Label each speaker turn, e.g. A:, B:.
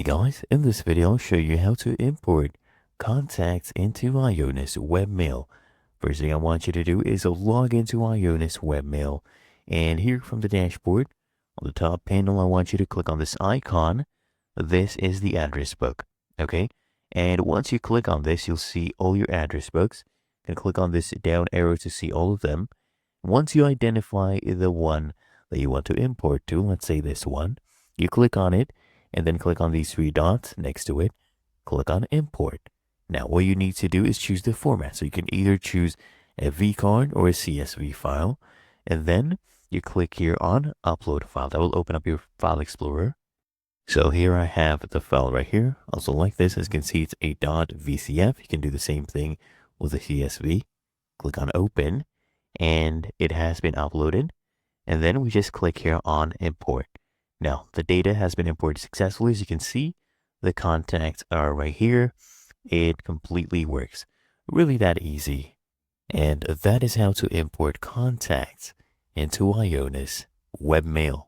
A: guys, in this video I'll show you how to import contacts into IONOS Webmail. First thing I want you to do is log into IONOS Webmail, and here from the dashboard on the top panel I want you to click on this icon. This is the address book, okay? And once you click on this, you'll see all your address books. You can click on this down arrow to see all of them. Once you identify the one that you want to import to, let's say this one, you click on it and then click on these three dots next to it. Click on import. Now what you need to do is choose the format. So you can either choose a vCard or a CSV file, and then you click here on upload file. That will open up your file explorer. So here I have the file right here. I'll select this. As you can see, it's a .vcf. You can do the same thing with a CSV. Click on open, and it has been uploaded. And then we just click here on import. Now the data has been imported successfully. As you can see, the contacts are right here. It completely works. Really that easy. And that is how to import contacts into IONOS Webmail.